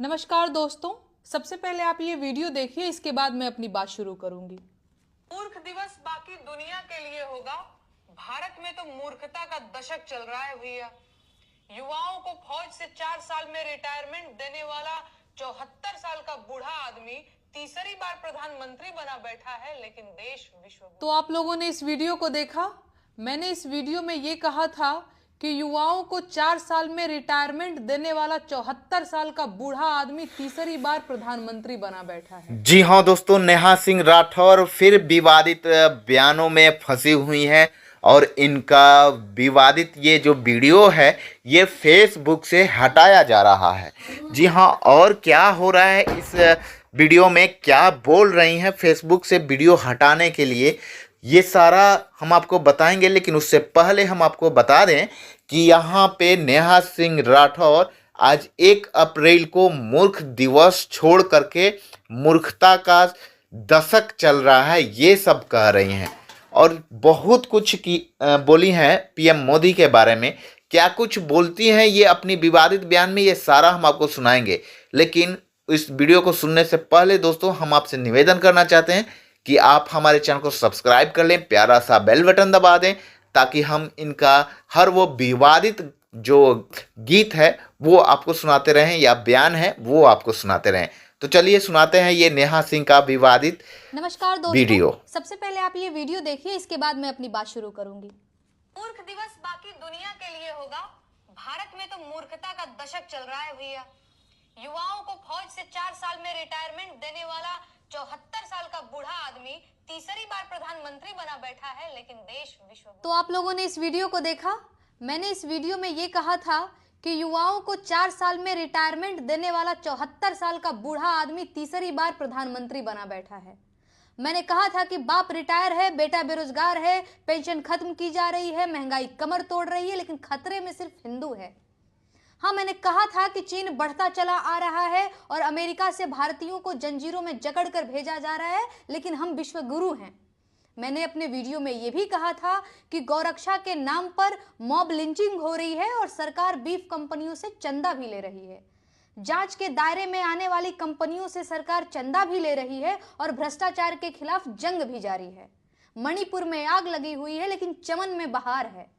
नमस्कार दोस्तों, सबसे पहले आप ये वीडियो देखिए, इसके बाद मैं अपनी बात शुरू करूंगी। मूर्ख दिवस बाकी दुनिया के लिए होगा, भारत में तो मूर्खता का दशक चल रहा है भैया। युवाओं को फौज से 4 साल में रिटायरमेंट देने वाला 74 साल का बूढ़ा आदमी तीसरी बार प्रधानमंत्री बना बैठा है, लेकिन देश विश्व। तो आप लोगों ने इस वीडियो को देखा। मैंने इस वीडियो में ये कहा था कि युवाओं को 4 साल में रिटायरमेंट देने वाला 74 साल का बूढ़ा आदमी तीसरी बार प्रधानमंत्री बना बैठा है। जी हाँ दोस्तों, नेहा सिंह राठौर फिर विवादित बयानों में फंसी हुई हैं और इनका विवादित ये जो वीडियो है ये फेसबुक से हटाया जा रहा है। जी हाँ, और क्या हो रहा है इस वीडियो में, क्या बोल रही हैं फेसबुक से वीडियो हटाने के लिए, ये सारा हम आपको बताएंगे। लेकिन उससे पहले हम आपको बता दें कि यहाँ पे नेहा सिंह राठौर आज 1 अप्रैल को मूर्ख दिवस छोड़ करके मूर्खता का दशक चल रहा है ये सब कह रही हैं और बहुत कुछ की बोली हैं पीएम मोदी के बारे में। क्या कुछ बोलती हैं ये अपनी विवादित बयान में, ये सारा हम आपको सुनाएंगे। लेकिन इस वीडियो को सुनने से पहले दोस्तों हम आपसे निवेदन करना चाहते हैं कि आप हमारे चैनल को सब्सक्राइब कर लें, प्यारा सा बेल बटन दबा दें ताकि हम इनका हर वो विवादित जो गीत है वो आपको सुनाते रहें या बयान है वो आपको सुनाते रहें। तो चलिए सुनाते हैं ये नेहा सिंह का विवादित नमस्कार दोस्तों, वीडियो। सबसे पहले आप ये वीडियो देखिए, इसके बाद मैं अपनी बात शुरू करूंगी। मूर्ख दिवस बाकी दुनिया के लिए होगा, भारत में तो मूर्खता का दशक चल रहा है भैया। युवाओं को फौज से 4 साल में रिटायरमेंट देने वाला 74 साल का बूढ़ा आदमी तीसरी बार प्रधानमंत्री बना बैठा है, लेकिन देश विश्व। तो आप लोगों ने इस वीडियो को देखा। मैंने इस वीडियो में ये कहा था कि युवाओं को 4 साल में रिटायरमेंट देने वाला 74 साल का बूढ़ा आदमी तीसरी बार प्रधानमंत्री बना बैठा है। मैंने कहा था कि बाप रिटायर है, बेटा बेरोजगार है, पेंशन खत्म की जा रही है, महंगाई कमर तोड़ रही है, लेकिन खतरे में सिर्फ हिंदू है। हाँ, मैंने कहा था कि चीन बढ़ता चला आ रहा है और अमेरिका से भारतीयों को जंजीरों में जकड़ कर भेजा जा रहा है, लेकिन हम विश्व गुरु हैं। मैंने अपने वीडियो में यह भी कहा था कि गौरक्षा के नाम पर मॉब लिंचिंग हो रही है और सरकार बीफ कंपनियों से चंदा भी ले रही है। जांच के दायरे में आने वाली कंपनियों से सरकार चंदा भी ले रही है और भ्रष्टाचार के खिलाफ जंग भी जारी है। मणिपुर में आग लगी हुई है, लेकिन चमन में बहार है।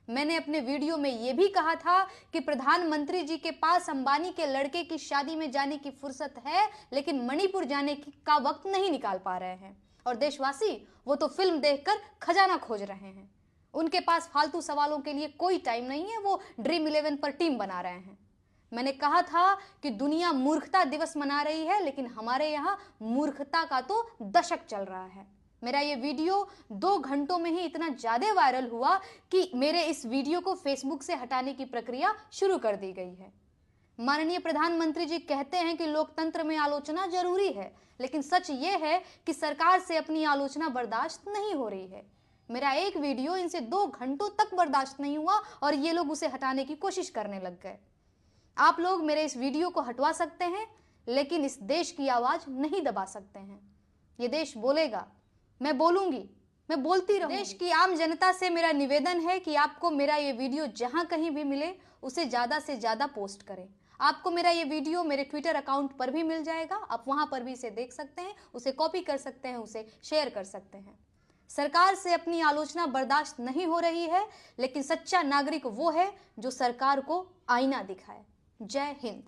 मैंने अपने वीडियो में यह भी कहा था कि प्रधानमंत्री जी के पास अंबानी के लड़के की शादी में जाने की फुर्सत है, लेकिन मणिपुर जाने का वक्त नहीं निकाल पा रहे हैं। और देशवासी वो तो फिल्म देखकर खजाना खोज रहे हैं। उनके पास फालतू सवालों के लिए कोई टाइम नहीं है, वो ड्रीम 11 पर टीम बना रहे हैं। मैंने कहा था कि दुनिया मूर्खता दिवस मना रही है, लेकिन हमारे यहाँ मूर्खता का तो दशक चल रहा है। मेरा ये वीडियो 2 घंटों में ही इतना ज्यादा वायरल हुआ कि मेरे इस वीडियो को फेसबुक से हटाने की प्रक्रिया शुरू कर दी गई है। माननीय प्रधानमंत्री जी कहते हैं कि लोकतंत्र में आलोचना जरूरी है, लेकिन सच ये है कि सरकार से अपनी आलोचना बर्दाश्त नहीं हो रही है। मेरा एक वीडियो इनसे 2 घंटों तक बर्दाश्त नहीं हुआ और ये लोग उसे हटाने की कोशिश करने लग गए। आप लोग मेरे इस वीडियो को हटवा सकते हैं, लेकिन इस देश की आवाज नहीं दबा सकते हैं। ये देश बोलेगा, मैं बोलूंगी, मैं बोलती रहूंगी। देश की आम जनता से मेरा निवेदन है कि आपको मेरा ये वीडियो जहां कहीं भी मिले उसे ज्यादा से ज्यादा पोस्ट करें। आपको मेरा ये वीडियो मेरे ट्विटर अकाउंट पर भी मिल जाएगा, आप वहां पर भी इसे देख सकते हैं, उसे कॉपी कर सकते हैं, उसे शेयर कर सकते हैं। सरकार से अपनी आलोचना बर्दाश्त नहीं हो रही है, लेकिन सच्चा नागरिक वो है जो सरकार को आईना दिखाए। जय हिंद।